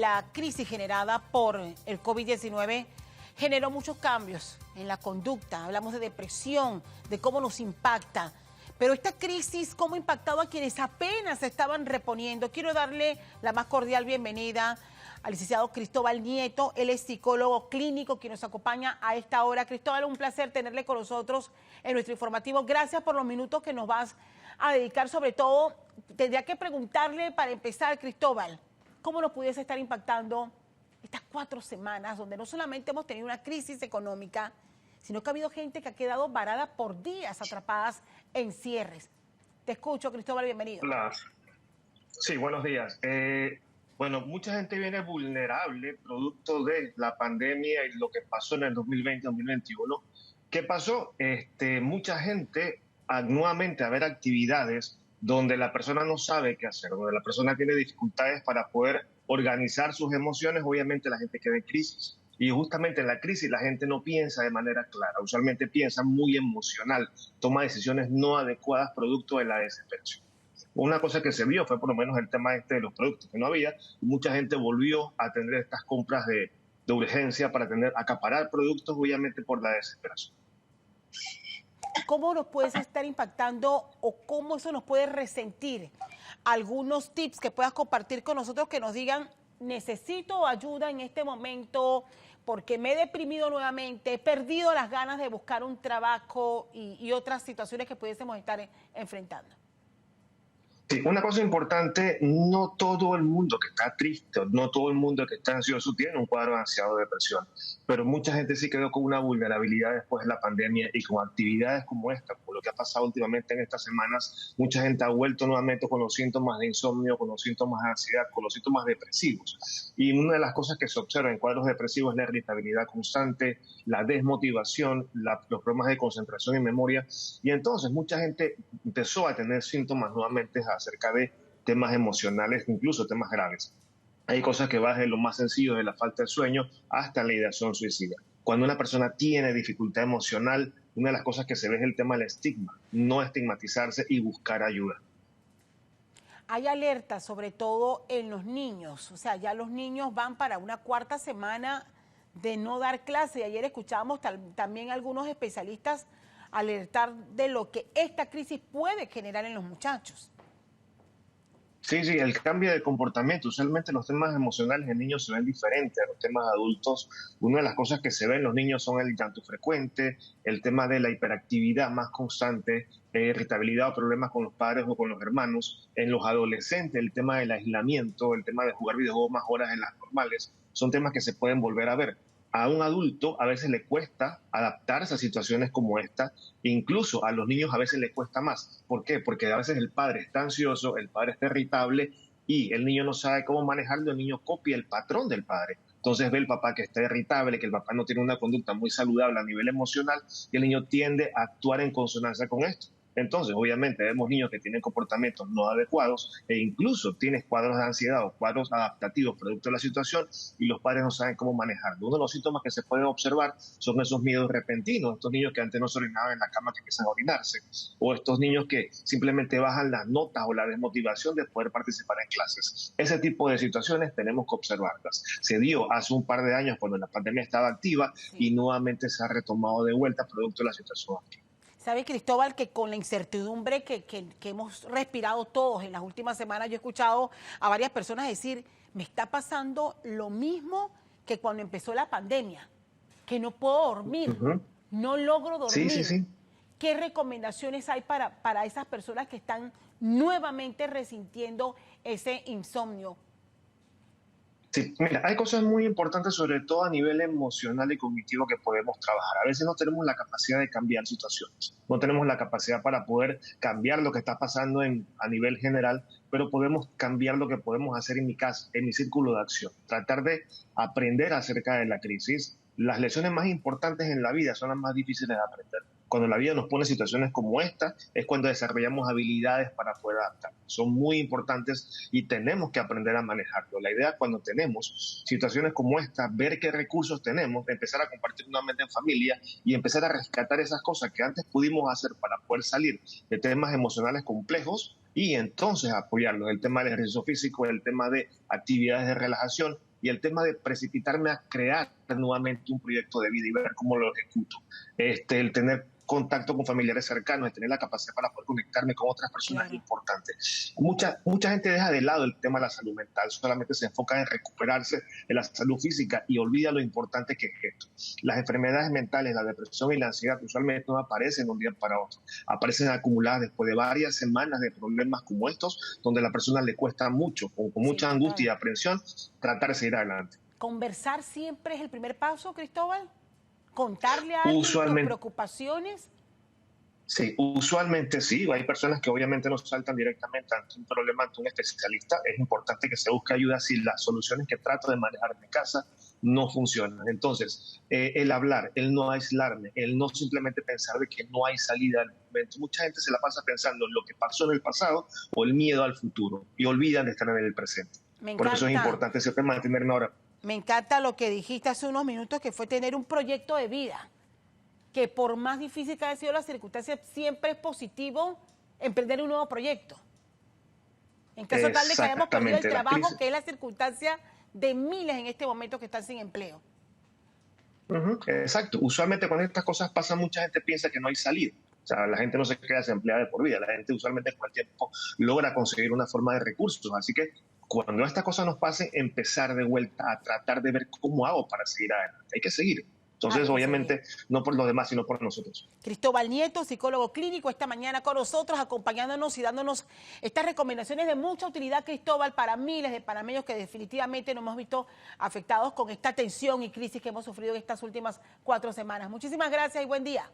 La crisis generada por el COVID-19 generó muchos cambios en la conducta. Hablamos de depresión, de cómo nos impacta. Pero esta crisis, ¿cómo ha impactado a quienes apenas se estaban reponiendo? Quiero darle la más cordial bienvenida al licenciado Cristóbal Nieto. Él es psicólogo clínico quien nos acompaña a esta hora. Cristóbal, un placer tenerle con nosotros en nuestro informativo. Gracias por los minutos que nos vas a dedicar. Sobre todo, tendría que preguntarle para empezar, Cristóbal, ¿cómo nos pudiese estar impactando estas 4 semanas donde no solamente hemos tenido una crisis económica, sino que ha habido gente que ha quedado varada por días, atrapadas en cierres? Te escucho, Cristóbal, bienvenido. Hola. Sí, buenos días. Bueno, mucha gente viene vulnerable producto de la pandemia y lo que pasó en el 2020-2021. ¿Qué pasó? Mucha gente, nuevamente, a ver actividades donde la persona no sabe qué hacer, donde la persona tiene dificultades para poder organizar sus emociones, obviamente la gente queda en crisis. Y justamente en la crisis la gente no piensa de manera clara, usualmente piensa muy emocional, toma decisiones no adecuadas producto de la desesperación. Una cosa que se vio fue por lo menos el tema de los productos que no había, y mucha gente volvió a tener estas compras de urgencia para acaparar productos, obviamente por la desesperación. ¿Cómo nos puedes estar impactando o cómo eso nos puede resentir? Algunos tips que puedas compartir con nosotros que nos digan: necesito ayuda en este momento porque me he deprimido nuevamente, he perdido las ganas de buscar un trabajo y otras situaciones que pudiésemos estar enfrentando. Sí, una cosa importante, no todo el mundo que está triste, no todo el mundo que está ansioso tiene un cuadro de ansiedad o depresión, pero mucha gente sí quedó con una vulnerabilidad después de la pandemia y con actividades como esta, por lo que ha pasado últimamente en estas semanas, mucha gente ha vuelto nuevamente con los síntomas de insomnio, con los síntomas de ansiedad, con los síntomas depresivos. Y una de las cosas que se observa en cuadros depresivos es la irritabilidad constante, la desmotivación, los problemas de concentración y memoria, y entonces mucha gente empezó a tener síntomas nuevamente acerca de temas emocionales, incluso temas graves. Hay cosas que van desde lo más sencillo, de la falta de sueño, hasta la ideación suicida. Cuando una persona tiene dificultad emocional, una de las cosas que se ve es el tema del estigma, no estigmatizarse y buscar ayuda. Hay alertas, sobre todo en los niños, o sea, ya los niños van para una 4ª semana de no dar clase. Ayer escuchábamos también algunos especialistas alertar de lo que esta crisis puede generar en los muchachos. Sí, el cambio de comportamiento. Usualmente los temas emocionales en niños se ven diferentes a los temas adultos. Una de las cosas que se ve en los niños son el llanto frecuente, el tema de la hiperactividad más constante, irritabilidad o problemas con los padres o con los hermanos. En los adolescentes, el tema del aislamiento, el tema de jugar videojuegos más horas de las normales, son temas que se pueden volver a ver. A un adulto a veces le cuesta adaptarse a situaciones como esta, incluso a los niños a veces le cuesta más. ¿Por qué? Porque a veces el padre está ansioso, el padre está irritable y el niño no sabe cómo manejarlo, el niño copia el patrón del padre. Entonces ve el papá que está irritable, que el papá no tiene una conducta muy saludable a nivel emocional y el niño tiende a actuar en consonancia con esto. Entonces, obviamente, vemos niños que tienen comportamientos no adecuados e incluso tienen cuadros de ansiedad o cuadros adaptativos producto de la situación y los padres no saben cómo manejarlo. Uno de los síntomas que se pueden observar son esos miedos repentinos, estos niños que antes no se orinaban en la cama que empiezan a orinarse, o estos niños que simplemente bajan las notas o la desmotivación de poder participar en clases. Ese tipo de situaciones tenemos que observarlas. Se dio hace un par de años cuando la pandemia estaba activa y nuevamente se ha retomado de vuelta producto de la situación actual. ¿Sabe, Cristóbal, que con la incertidumbre que hemos respirado todos en las últimas semanas, yo he escuchado a varias personas decir: me está pasando lo mismo que cuando empezó la pandemia, que no puedo dormir, no logro dormir? Sí. ¿Qué recomendaciones hay para esas personas que están nuevamente resintiendo ese insomnio? Sí, mira, hay cosas muy importantes, sobre todo a nivel emocional y cognitivo, que podemos trabajar. A veces no tenemos la capacidad de cambiar situaciones, no tenemos la capacidad para poder cambiar lo que está pasando a nivel general, pero podemos cambiar lo que podemos hacer en mi casa, en mi círculo de acción. Tratar de aprender acerca de la crisis. Las lecciones más importantes en la vida son las más difíciles de aprender. Cuando la vida nos pone situaciones como esta, es cuando desarrollamos habilidades para poder adaptar. Son muy importantes y tenemos que aprender a manejarlo. La idea, cuando tenemos situaciones como esta, ver qué recursos tenemos, empezar a compartir nuevamente en familia y empezar a rescatar esas cosas que antes pudimos hacer para poder salir de temas emocionales complejos y entonces apoyarlos. El tema del ejercicio físico, el tema de actividades de relajación, y el tema de precipitarme a crear nuevamente un proyecto de vida y ver cómo lo ejecuto. El tener contacto con familiares cercanos, de tener la capacidad para poder conectarme con otras personas es importante. Mucha gente deja de lado el tema de la salud mental, solamente se enfoca en recuperarse de la salud física y olvida lo importante que es esto. Las enfermedades mentales, la depresión y la ansiedad usualmente no aparecen de un día para otro, aparecen acumuladas después de varias semanas de problemas como estos, donde a la persona le cuesta mucho, con mucha angustia y aprensión, tratar de seguir adelante. ¿Conversar siempre es el primer paso, Cristóbal? ¿Contarle a alguien tus preocupaciones? Sí, usualmente sí. Hay personas que obviamente no saltan directamente ante un problema, ante un especialista. Es importante que se busque ayuda si las soluciones que trato de manejar en mi casa no funcionan. Entonces, el hablar, el no aislarme, el no simplemente pensar de que no hay salida al momento. Mucha gente se la pasa pensando en lo que pasó en el pasado o el miedo al futuro y olvidan de estar en el presente. Por eso es importante siempre mantenerme ahora. Me encanta lo que dijiste hace unos minutos, que fue tener un proyecto de vida, que por más difícil que haya sido la circunstancia, siempre es positivo emprender un nuevo proyecto. En caso tal de que hayamos perdido el trabajo, que es la circunstancia de miles en este momento que están sin empleo. Exacto. Usualmente cuando estas cosas pasan, mucha gente piensa que no hay salida. O sea, la gente no se queda desempleada de por vida. La gente usualmente con el tiempo logra conseguir una forma de recursos. Así que cuando estas cosas nos pasen, empezar de vuelta a tratar de ver cómo hago para seguir adelante. Hay que seguir. Entonces, obviamente, no por los demás, sino por nosotros. Cristóbal Nieto, psicólogo clínico, esta mañana con nosotros, acompañándonos y dándonos estas recomendaciones de mucha utilidad, Cristóbal, para miles de panameños que definitivamente nos hemos visto afectados con esta tensión y crisis que hemos sufrido en estas últimas 4 semanas. Muchísimas gracias y buen día.